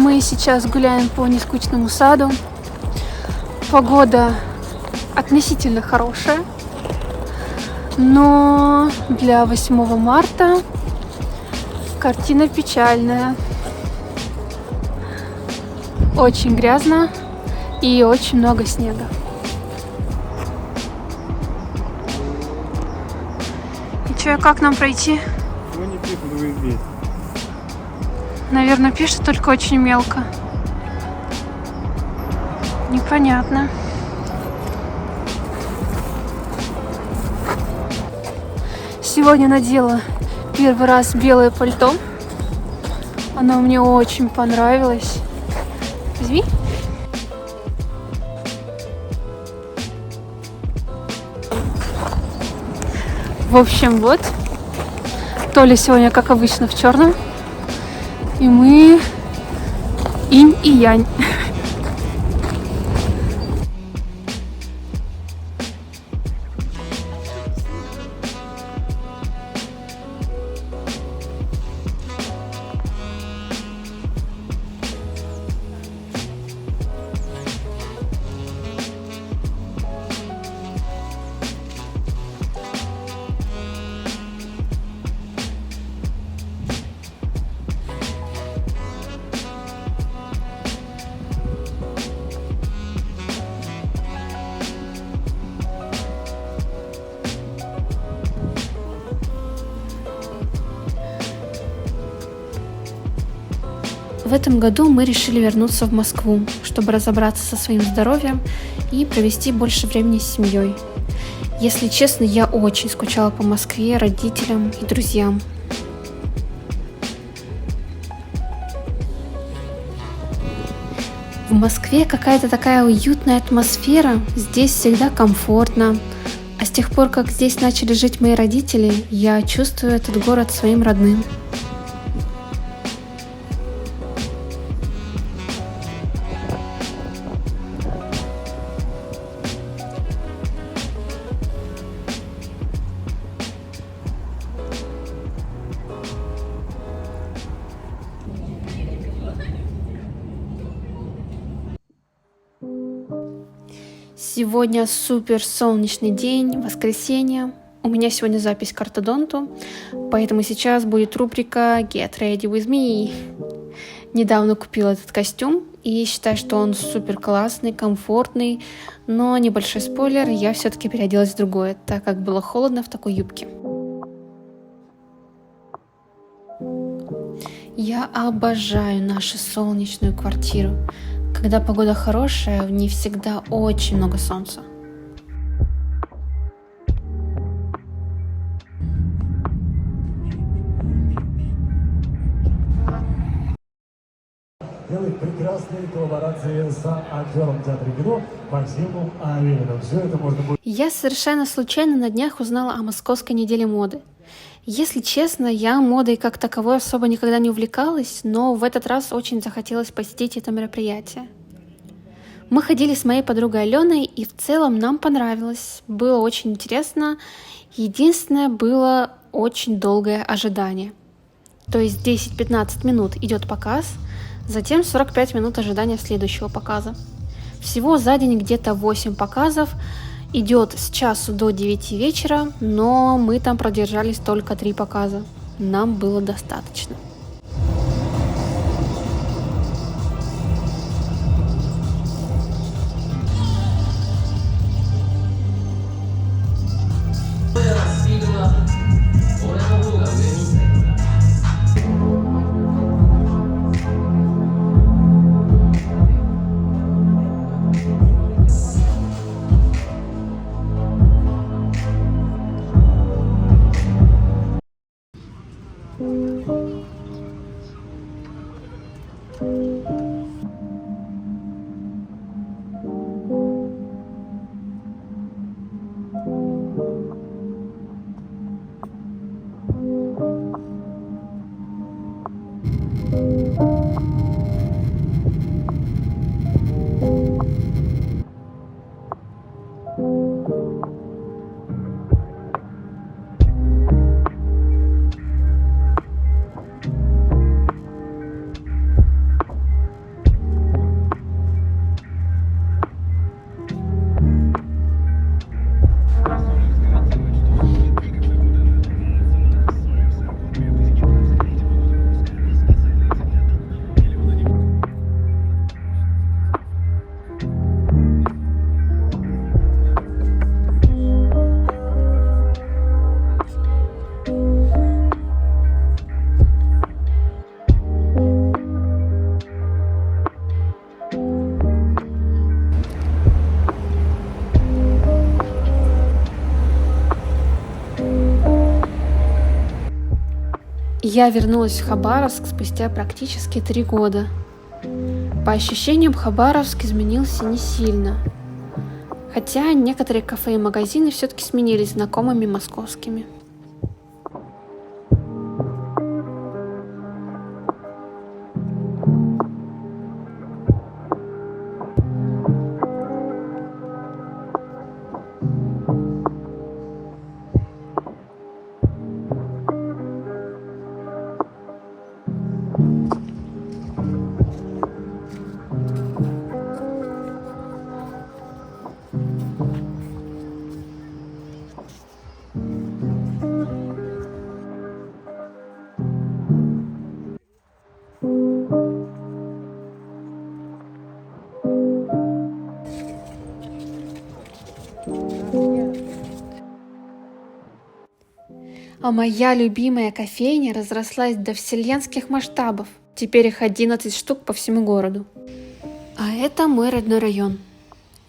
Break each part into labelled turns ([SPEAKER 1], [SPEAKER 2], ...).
[SPEAKER 1] Мы сейчас гуляем по нескучному саду. Погода относительно хорошая, но для 8 марта картина печальная. Очень грязно и очень много снега. И чё, как нам пройти?
[SPEAKER 2] Ну, не пишут в USB.
[SPEAKER 1] Наверное, пишет, только очень мелко. Непонятно. Сегодня надела первый раз белое пальто. Оно мне очень понравилось. Возьми. В общем, вот. Толя сегодня, как обычно, в черном. И мы инь и янь. В этом году мы решили вернуться в Москву, чтобы разобраться со своим здоровьем и провести больше времени с семьей. Если честно, я очень скучала по Москве, родителям и друзьям. В Москве какая-то такая уютная атмосфера, здесь всегда комфортно. А с тех пор, как здесь начали жить мои родители, я чувствую этот город своим родным. Сегодня супер солнечный день, воскресенье. У меня сегодня запись к ортодонту, поэтому сейчас будет рубрика Get Ready With Me. Недавно купила этот костюм и считаю, что он супер классный, комфортный, но небольшой спойлер, я все-таки переоделась в другое, так как было холодно в такой юбке. Я обожаю нашу солнечную квартиру. Когда погода хорошая, в ней всегда очень много солнца.
[SPEAKER 3] Делает прекрасные коллаборации с актером театра и кино Максимом Авериным. Все это можно будет...
[SPEAKER 1] Я совершенно случайно на днях узнала о Московской неделе моды. Если честно, я модой как таковой особо никогда не увлекалась, но в этот раз очень захотелось посетить это мероприятие. Мы ходили с моей подругой Аленой, и в целом нам понравилось. Было очень интересно. Единственное, было очень долгое ожидание. То есть 10-15 минут идет показ, затем 45 минут ожидания следующего показа. Всего за день где-то 8 показов. Идет с часу до 9 вечера, но мы там продержались только 3 показа. Нам было достаточно. Я вернулась в Хабаровск спустя практически 3 года. По ощущениям, Хабаровск изменился не сильно. Хотя некоторые кафе и магазины все-таки сменились знакомыми московскими. А моя любимая кофейня разрослась до вселенских масштабов. Теперь их 11 штук по всему городу. А это мой родной район.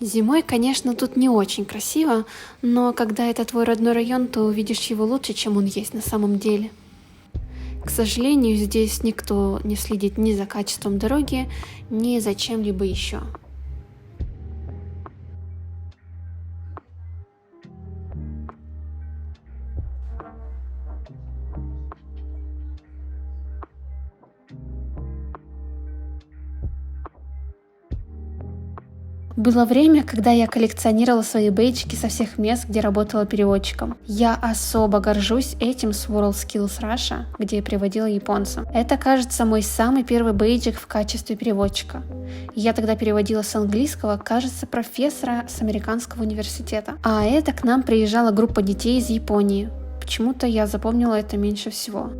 [SPEAKER 1] Зимой, конечно, тут не очень красиво, но когда это твой родной район, то увидишь его лучше, чем он есть на самом деле. К сожалению, здесь никто не следит ни за качеством дороги, ни за чем-либо еще. Было время, когда я коллекционировала свои бейджики со всех мест, где работала переводчиком. Я особо горжусь этим с WorldSkills Russia, где я переводила японцам. Это, кажется, мой самый первый бейджик в качестве переводчика. Я тогда переводила с английского, кажется, профессора с американского университета. А это к нам приезжала группа детей из Японии. Почему-то я запомнила это меньше всего.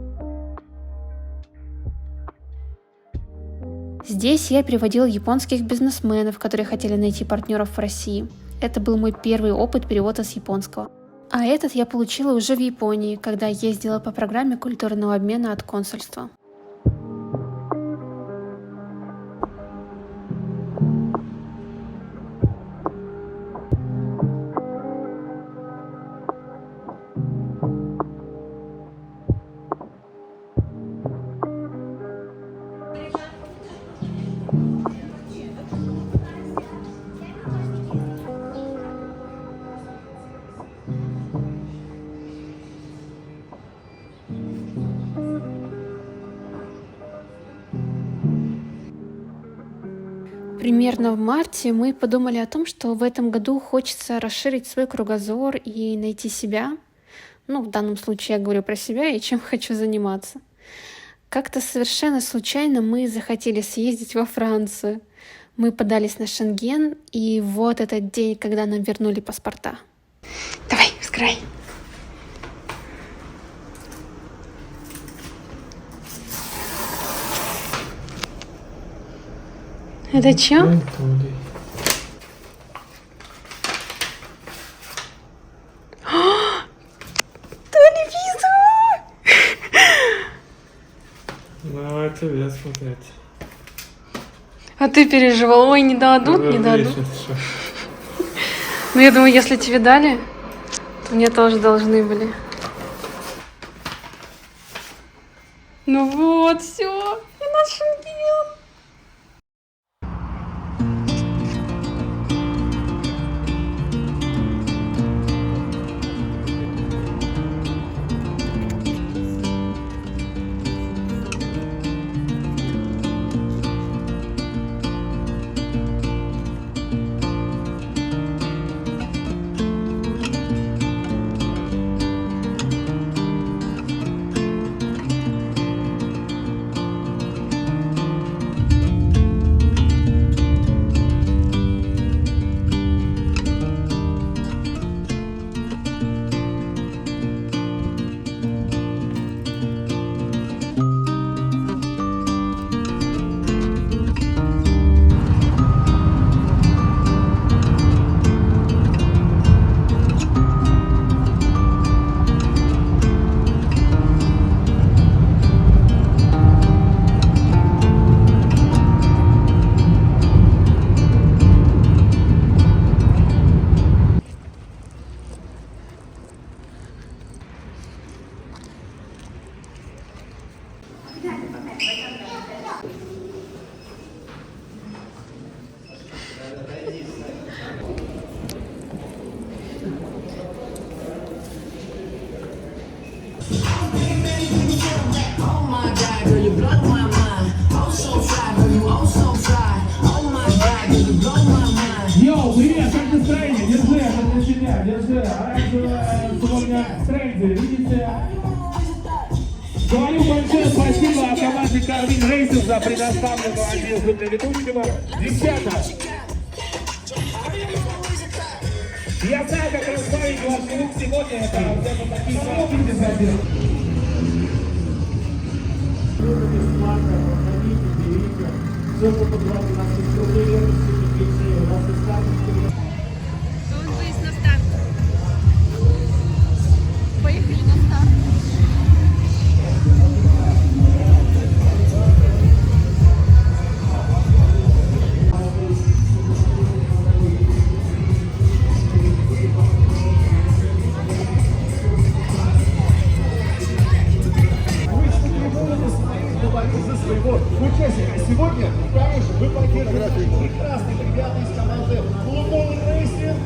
[SPEAKER 1] Здесь я переводила японских бизнесменов, которые хотели найти партнеров в России. Это был мой первый опыт перевода с японского. А этот я получила уже в Японии, когда ездила по программе культурного обмена от консульства. Примерно в марте мы подумали о том, что в этом году хочется расширить свой кругозор и найти себя. В данном случае я говорю про себя и чем хочу заниматься. Как-то совершенно случайно мы захотели съездить во Францию. Мы подались на Шенген, и вот этот день, когда нам вернули паспорта. Давай, вскрывай. Это чё? Телевизор!
[SPEAKER 2] Давай тебе смотреть.
[SPEAKER 1] А ты переживал, ой, не дадут, не дадут. Я думаю, если тебе дали, то мне тоже должны были. Ну вот, все, я нашел Шенген.
[SPEAKER 4] Oh my God, girl, you blow my mind. Oh, so fly, girl, you oh so fly. Oh my God, girl, you blow my mind.
[SPEAKER 3] Йоу, привет, как настроение? Держи, это для тебя, держи. Оранжевая сегодня в тренде, видите? Говорю большое спасибо команде Carvin Racing за предоставленную одежду для ведущего. Девчата, я знаю, как расставить ваш лук сегодня. Это вот такие коробки задел. Все, что подробно нас инструктирует, у нас и старт.
[SPEAKER 1] Он выезд на старт. Поехали на старт.
[SPEAKER 3] За своего участника. Сегодня, конечно, вы поддерживаете прекрасных ребят из команды Лунол Рейсинг.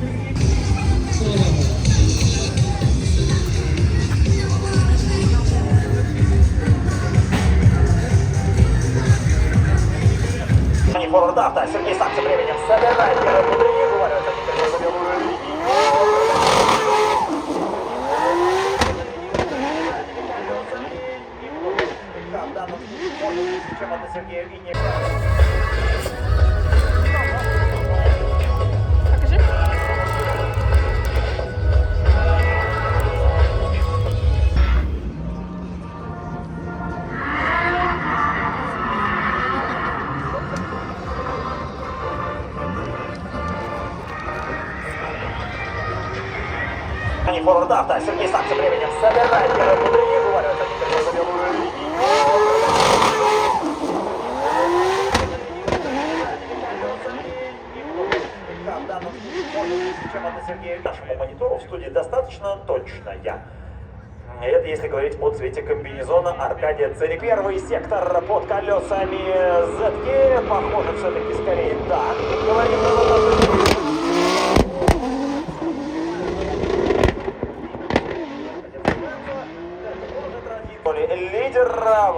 [SPEAKER 5] Форвард авто. Сергей Сак тем временем собирает первый внутренний, вываливается теперь на белую линию. В данном случае, чем это Сергея Винника.
[SPEAKER 1] Покажи.
[SPEAKER 5] Форвард авто. Сергей Сак тем временем собирает первый внутренний, вываливается теперь на белую линию. В данном случае, чем это Сергея нашему монитору в студии достаточно точная. Это если говорить о цвете комбинезона Аркадия Церик. Первый сектор под колесами ZK, похоже, все-таки скорее так. Говорим лидер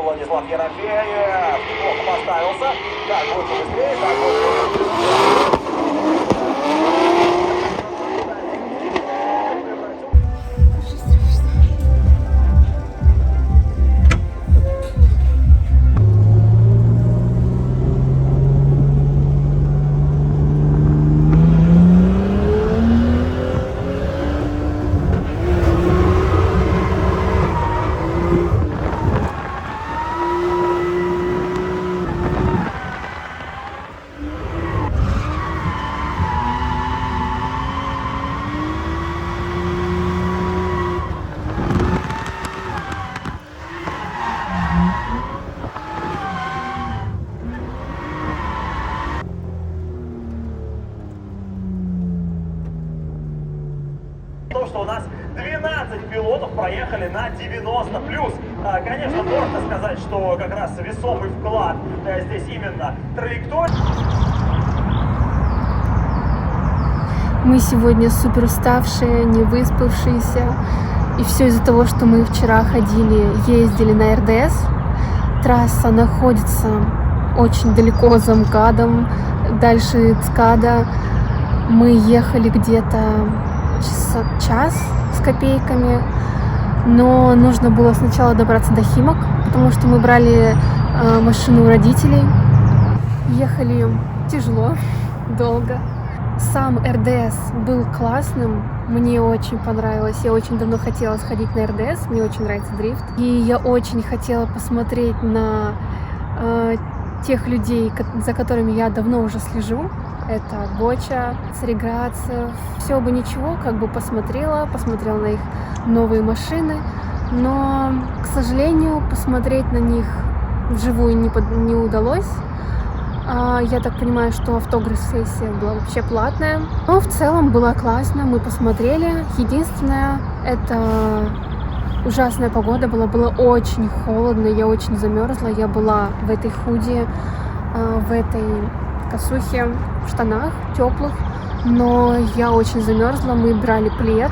[SPEAKER 5] Владислав Ерофеев неплохо поставился. Так будет быстрее, так будет. То, что у нас 12 пилотов проехали на 90 плюс. Конечно, можно сказать, что как раз весомый вклад здесь именно траектория.
[SPEAKER 1] Мы сегодня супер уставшие, не выспавшиеся. И все из-за того, что мы вчера ездили на РДС. Трасса находится очень далеко за МКАДом, дальше ЦКАДа. Мы ехали где-то час с копейками, но нужно было сначала добраться до Химок, потому что мы брали машину у родителей. Ехали тяжело, долго. Сам РДС был классным, мне очень понравилось, я очень давно хотела сходить на РДС, мне очень нравится дрифт. И я очень хотела посмотреть на тех людей, за которыми я давно уже слежу. Это Боча, Цареградцев. Все бы ничего, как бы посмотрела на их новые машины, но, к сожалению, посмотреть на них вживую не удалось. Я так понимаю, что автограф-сессия была вообще платная. Но в целом было классно, мы посмотрели. Единственное, это ужасная погода была, было очень холодно, я очень замерзла. Я была в этой худи, в этой косухе, в штанах теплых, но я очень замерзла. Мы брали плед,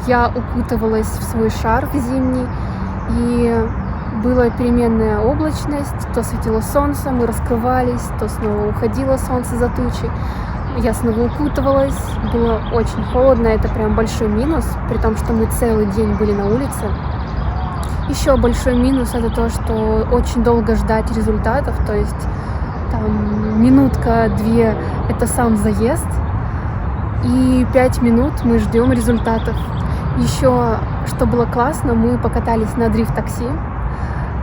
[SPEAKER 1] я укутывалась в свой шарф зимний, и была переменная облачность, то светило солнце, мы раскрывались, то снова уходило солнце за тучи. Я снова укутывалась, было очень холодно, это прям большой минус, при том, что мы целый день были на улице. Еще большой минус — это то, что очень долго ждать результатов, то есть там минутка-две — это сам заезд, и 5 минут мы ждем результатов. Еще, что было классно, мы покатались на дрифт-такси.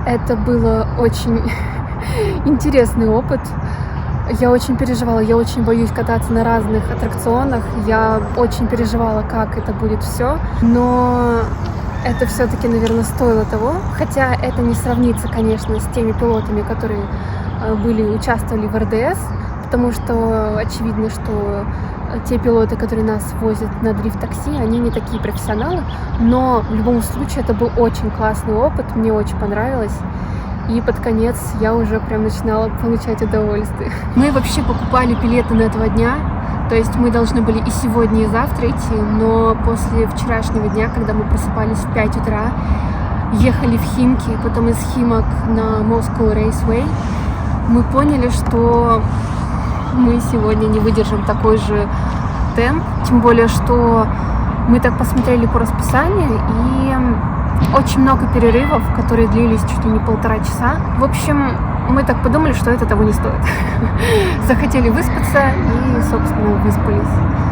[SPEAKER 1] Это было очень интересный опыт. Я очень переживала, я очень боюсь кататься на разных аттракционах. Я очень переживала, как это будет все. Но это все-таки, наверное, стоило того. Хотя это не сравнится, конечно, с теми пилотами, которые участвовали в РДС. Потому что очевидно, что те пилоты, которые нас возят на дрифт-такси, они не такие профессионалы. Но в любом случае это был очень классный опыт, мне очень понравилось. И под конец я уже прям начинала получать удовольствие. Мы вообще покупали билеты на этого дня. То есть мы должны были и сегодня, и завтра идти. Но после вчерашнего дня, когда мы просыпались в 5 утра, ехали в Химки, потом из Химок на Moscow Raceway, мы поняли, что мы сегодня не выдержим такой же темп. Тем более, что мы так посмотрели по расписанию, и очень много перерывов, которые длились чуть ли не 1,5 часа. В общем, мы так подумали, что это того не стоит. Захотели выспаться и, собственно, выспались.